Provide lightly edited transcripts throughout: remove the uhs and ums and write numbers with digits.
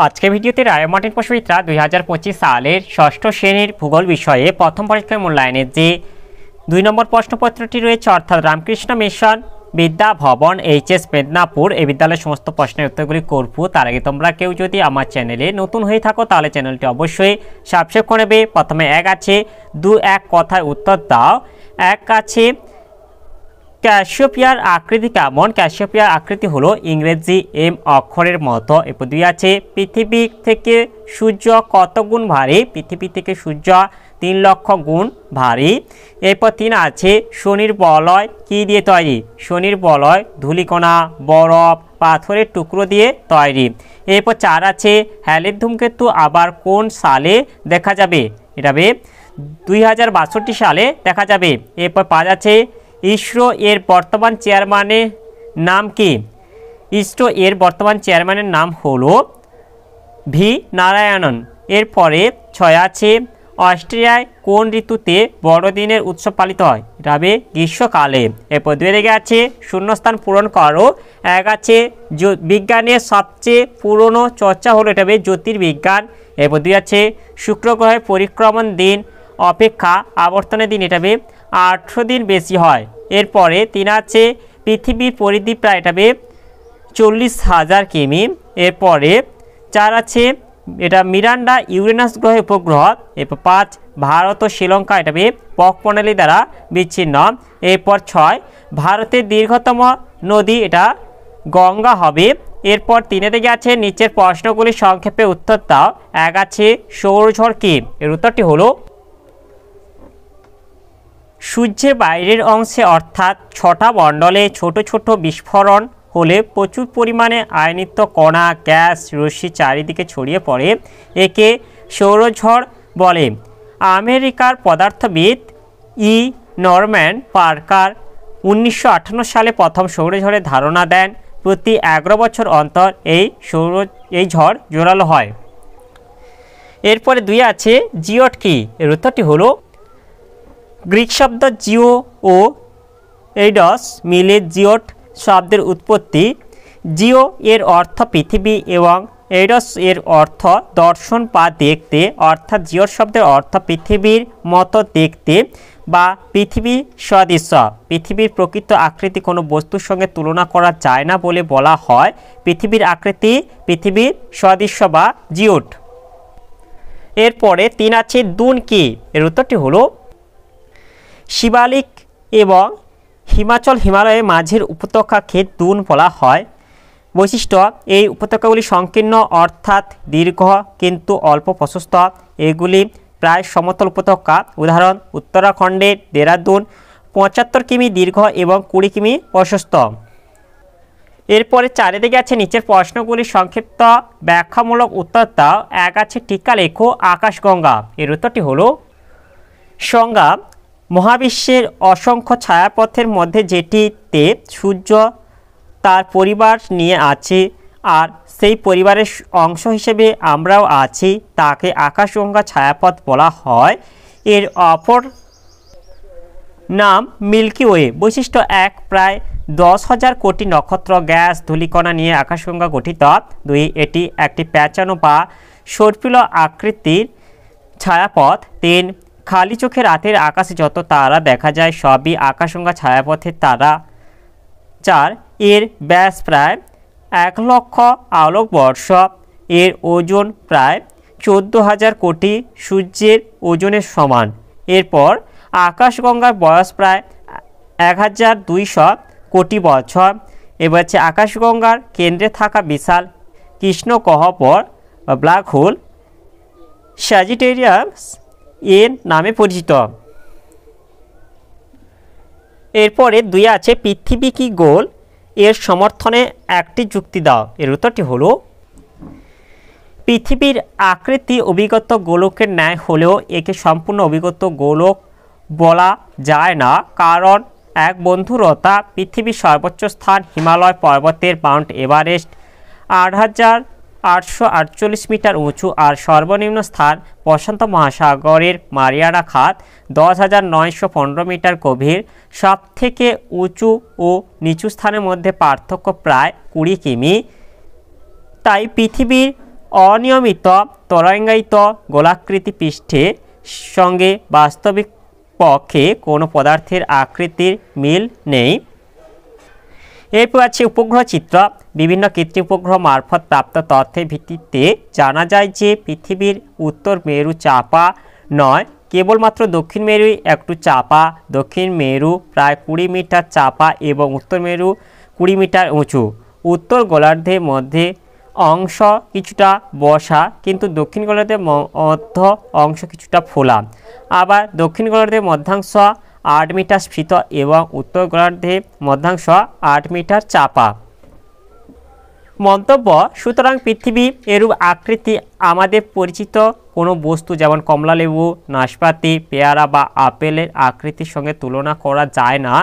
আজকের ভিডিওতে রায় মার্টিন প্রশ্নবিদরা 2025 সালের ষষ্ঠ শ্রেণীর ভূগোল বিষয়ে প্রথম পরীক্ষায় মূল্যায়নের যে 2 নম্বর প্রশ্নপত্রটি রয়েছে অর্থাৎ রামকৃষ্ণ মিশন বিদ্যা ভবন এইচএস মেদিনীপুর এই বিদ্যালয়ের সমস্ত প্রশ্নের উত্তরগুলি করব। তার আগে তোমরা কেউ যদি আমার চ্যানেলে নতুন হয়ে থাকো তাহলে চ্যানেলটি অবশ্যই সাবস্ক্রাইব করে নেবে। প্রথমে এক আছে এক কথায় উত্তর দাও। এক আছে ক্যাসিওপিয়ার আকৃতি কেমন? ক্যাসিওপিয়ার আকৃতি হলো ইংরেজি এম অক্ষরের মতো। এরপর 2 আছে পৃথিবী থেকে সূর্য কত গুণ ভারী? পৃথিবী থেকে সূর্য 3 লক্ষ গুণ ভারী। এরপর 3 আছে শনির বলয় কি দিয়ে তৈরি? শনির বলয় ধূলিকণা, বরফ, পাথরের টুকরো দিয়ে তৈরি। এরপর 4 আছে হ্যালির ধূমকেতু আবার কোন সালে দেখা যাবে? এটা 2062 সালে দেখা যাবে। এরপর 5 আছে ইসরো এর বর্তমান চেয়ারম্যানের নাম কি? ইসরো এর বর্তমান চেয়ারম্যানের নাম হলো ভি নারায়ণন। এরপরে 6 আছে অস্ট্রিয়ায় কোন ঋতুতে বড়দিনের উৎসব পালিত হয়? এটা হবে গ্রীষ্মকালে। এরপর 2 রেগে আছে শূন্যস্থান পূরণ করো। 1 আছে বিজ্ঞানের সবচেয়ে পুরনো চর্চা হলো, এটা হবে জ্যোতির্বিজ্ঞান। এরপর 2 আছে শুক্র গ্রহের পরিক্রমণ দিন অপেক্ষা আবর্তনের দিন, এটা হবে 18 দিন বেশি হয়। এরপরে 3 আছে পৃথিবীর পরিধি প্রায়, এটা হবে 40,000 কিমি। এরপরে 4 আছে এটা মিরান্ডা ইউরেনাস গ্রহের উপগ্রহ। এরপর 5 ভারত ও শ্রীলঙ্কা, এটা হবে পক প্রণালী দ্বারা বিচ্ছিন্ন। এরপর 6 ভারতের দীর্ঘতম নদী, এটা গঙ্গা হবে। এরপর 3 দিকে আছে নিচের প্রশ্নগুলি সংক্ষেপে উত্তর দাও। 1 আছে সৌরঝড় কি? এর উত্তরটি হলো সূর্যের বাইরের অংশে অর্থাৎ 6টা মণ্ডলে ছোট ছোট বিস্ফোরণ হলে প্রচুর পরিমাণে আয়নিত কণা গ্যাস রশ্মি চারিদিকে ছড়িয়ে পড়ে, একে সৌরঝড় বলে। আমেরিকার পদার্থবিদ ই নরম্যান পার্কার 1958 সালে প্রথম সৌরঝড়ের ধারণা দেন। প্রতি 11 বছর অন্তর এই ঝড় জোরালো হয়। এরপরে 2 আছে জিওট কি? এর উত্তরটি হলো গ্রিক শব্দ জিও ও এইডস মিলে জিওট শব্দের উৎপত্তি। জিও এর অর্থ পৃথিবী এবং এইডস এর অর্থ দর্শন বা দেখতে, অর্থাৎ জিওট শব্দের অর্থ পৃথিবীর মতো দেখতে বা পৃথিবী সদৃশ। পৃথিবীর প্রকৃত আকৃতি কোনো বস্তুর সঙ্গে তুলনা করা যায় না বলে বলা হয় পৃথিবীর আকৃতি পৃথিবীর সদৃশ বা জিওট। এরপরে 3 আছে দুন কি? এর উত্তরটি হলো শিবালিক এবং হিমালয়ের মাঝের উপত্যকাকে দুন বলা হয়। বৈশিষ্ট্য এই উপত্যকাগুলি সংকীর্ণ অর্থাৎ দীর্ঘ কিন্তু অল্প প্রশস্ত। এগুলি প্রায় সমতল উপত্যকা। উদাহরণ উত্তরাখণ্ডের দেরাদুন 75 কিমি দীর্ঘ এবং 20 কিমি প্রশস্ত। এরপরে 4 দিকে আছে নিচের প্রশ্নগুলি সংক্ষিপ্ত ব্যাখ্যামূলক উত্তর দাও। 1 আছে টিকা লেখো আকাশগঙ্গা। এর উত্তরটি হলো সংজ্ঞা মহাবিশ্বের অসংখ্য ছায়াপথের মধ্যে যেটিতে সূর্য তার পরিবার নিয়ে আছে আর সেই পরিবারের অংশ হিসেবে আমরাও আছি তাকে আকাশগঙ্গা ছায়াপথ বলা হয়। এর অপর নাম মিল্কি ওয়ে। বৈশিষ্ট্য 1 প্রায় 10,000 কোটি নক্ষত্র গ্যাস ধূলিকণা নিয়ে আকাশগঙ্গা গঠিত। 2 এটি একটি প্যাঁচানো বা সর্পিল আকৃতির ছায়াপথ। 3 খালি চোখে রাতের আকাশে যত তারা দেখা যায় সবই আকাশগঙ্গা ছায়াপথের তারা। 4 এর ব্যাস প্রায় 1 লক্ষ আলোকবর্ষ। এর ওজন প্রায় 14,000 কোটি সূর্যের ওজনের সমান। এরপর আকাশগঙ্গার বয়স প্রায় 1200 কোটি বছর। এবার হচ্ছে আকাশগঙ্গার কেন্দ্রে থাকা বিশাল কৃষ্ণগহ্বর বা ব্ল্যাক হোল স্যাজিটেরিয়াস এর নামে পরিচিত। এরপরে 2 আছে পৃথিবী কি গোল? এর সমর্থনে একটি যুক্তি দাও। এর উত্তরটি হলো পৃথিবীর আকৃতি অভিগত গোলকের ন্যায় হলেও একে সম্পূর্ণ অভিগত গোলক বলা যায় না, কারণ এক বন্ধুরতা পৃথিবীর সর্বোচ্চ স্থান হিমালয় পর্বতের মাউন্ট এভারেস্ট 8,848 মিটার উঁচু আর সর্বনিম্ন স্থান প্রশান্ত মহাসাগরের মারিয়ানা খাত 10,915 মিটার গভীর। সবথেকে উঁচু ও নিচু স্থানের মধ্যে পার্থক্য প্রায় 20 কিমি। তাই পৃথিবীর অনিয়মিত তরঙ্গায়িত গোলাকৃতি পৃষ্ঠের সঙ্গে বাস্তবিক পক্ষে কোনো পদার্থের আকৃতির মিল নেই। এরপর আছে উপগ্রহ চিত্র। বিভিন্ন কৃত্রিম উপগ্রহ মারফত প্রাপ্ত তথ্যের ভিত্তিতে জানা যায় যে পৃথিবীর উত্তর মেরু চাপা নয়, কেবলমাত্র দক্ষিণ মেরুই একটু চাপা। দক্ষিণ মেরু প্রায় 20 মিটার চাপা এবং উত্তর মেরু 20 মিটার উঁচু। উত্তর গোলার্ধের মধ্যে অংশ কিছুটা বসা, কিন্তু দক্ষিণ গোলার্ধের মধ্য অংশ কিছুটা ফোলা। আবার দক্ষিণ গোলার্ধের মধ্যাংশ 8 মিটার স্ফীত এবং উত্তর গোলার্ধের মধ্যাংশ 8 মিটার চাপা। মন্তব্য: সুতরাং পৃথিবী এরূপ আকৃতি আমাদের পরিচিত কোনো বস্তু যেমন কমলালেবু, নাশপাতি, পেয়ারা বা আপেলের আকৃতির সঙ্গে তুলনা করা যায় না।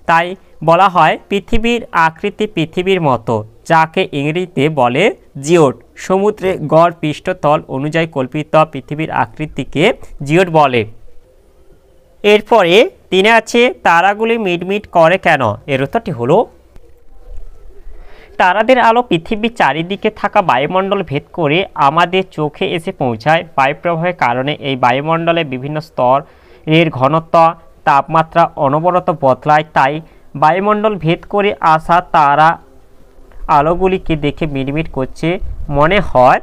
তাই বলা হয় পৃথিবীর আকৃতি পৃথিবীর মতো, যাকে ইংরেজিতে বলে জিওড। সমুদ্রে গড় পৃষ্ঠতল অনুযায়ী কল্পিত পৃথিবীর আকৃতিকে জিওড বলে। এরপরে 3 আছে তারাগুলি মিটমিট করে কেন? এর উত্তরটি হলো, তারাদের আলো পৃথিবীর চারিদিকে থাকা বায়ুমণ্ডল ভেদ করে আমাদের চোখে এসে পৌঁছায়। বায়ুপ্রবাহের কারণে এই বায়ুমণ্ডলের বিভিন্ন স্তরের ঘনত্ব, তাপমাত্রা অনবরত বদলায়। তাই বায়ুমণ্ডল ভেদ করে আসা তারা আলোগুলিকে দেখে মিটমিট করছে মনে হয়।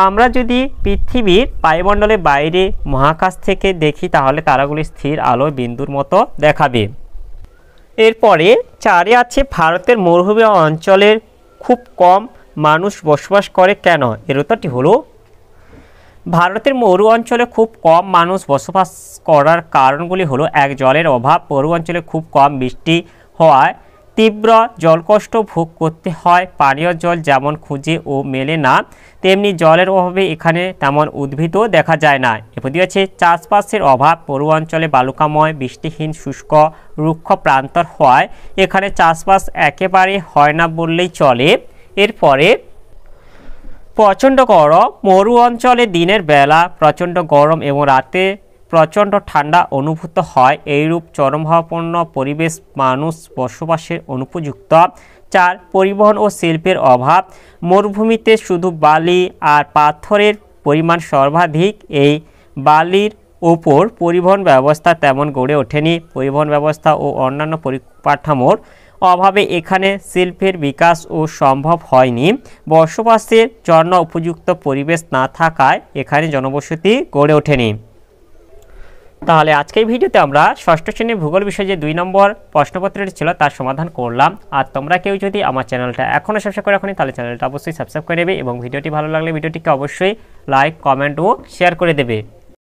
আমরা যদি পৃথিবীর বায়ুমণ্ডলের বাইরে মহাকাশ থেকে দেখি তাহলে তারাগুলি স্থির আলোর বিন্দুর মতো দেখাবে। এরপরে 4 আছে ভারতের মরুভূমি অঞ্চলের খুব কম মানুষ বসবাস করে কেন? এর উত্তরটি হলো, ভারতের মরু অঞ্চলে খুব কম মানুষ বসবাস করার কারণগুলি হলো: 1 জলের অভাব। মরু অঞ্চলে খুব কম বৃষ্টি হওয়ায় তীব্র জলকষ্ট ভোগ করতে হয়। পানীয় জল যেমন খুঁজে ও মেলে না, তেমনি জলের অভাবে এখানে তেমন উদ্ভিদও দেখা যায় না। এরপর আছে চাষবাসের অভাব। মরু অঞ্চলে বালুকাময়, বৃষ্টিহীন, শুষ্ক, রুক্ষ প্রান্তর হওয়ায় এখানে চাষবাস একেবারে হয় না বললেই চলে। এরপরে প্রচণ্ড গরম। মরু অঞ্চলে দিনের বেলা প্রচণ্ড গরম এবং রাতে প্রচণ্ড ঠান্ডা অনুভূত হয়। এইরূপ চরমভাবাপন্ন পরিবেশ মানুষ বসবাসের অনুপযুক্ত। 4 পরিবহন ও শিল্পের অভাব। মরুভূমিতে শুধু বালি আর পাথরের পরিমাণ সর্বাধিক। এই বালির ওপর পরিবহন ব্যবস্থা তেমন গড়ে ওঠেনি। পরিবহন ব্যবস্থা ও অন্যান্য পরিকাঠামোর অভাবে এখানে শিল্পের বিকাশ ও সম্ভব হয়নি। বসবাসের জন্য উপযুক্ত পরিবেশ না থাকায় এখানে জনবসতি গড়ে ওঠেনি। তাহলে আজকের ভিডিওতে আমরা ষষ্ঠ শ্রেণীর ভূগোল বিষয়ে যে 2 নম্বর প্রশ্নপত্রটি ছিল তার সমাধান করলাম। আর তোমরা কেউ যদি আমার চ্যানেলটা এখনও সাবস্ক্রাইব করে রাখোনি তাহলে চ্যানেলটা অবশ্যই সাবস্ক্রাইব করে দেবে এবং ভিডিওটি ভালো লাগলে ভিডিওটিকে অবশ্যই লাইক, কমেন্ট ও শেয়ার করে দেবে।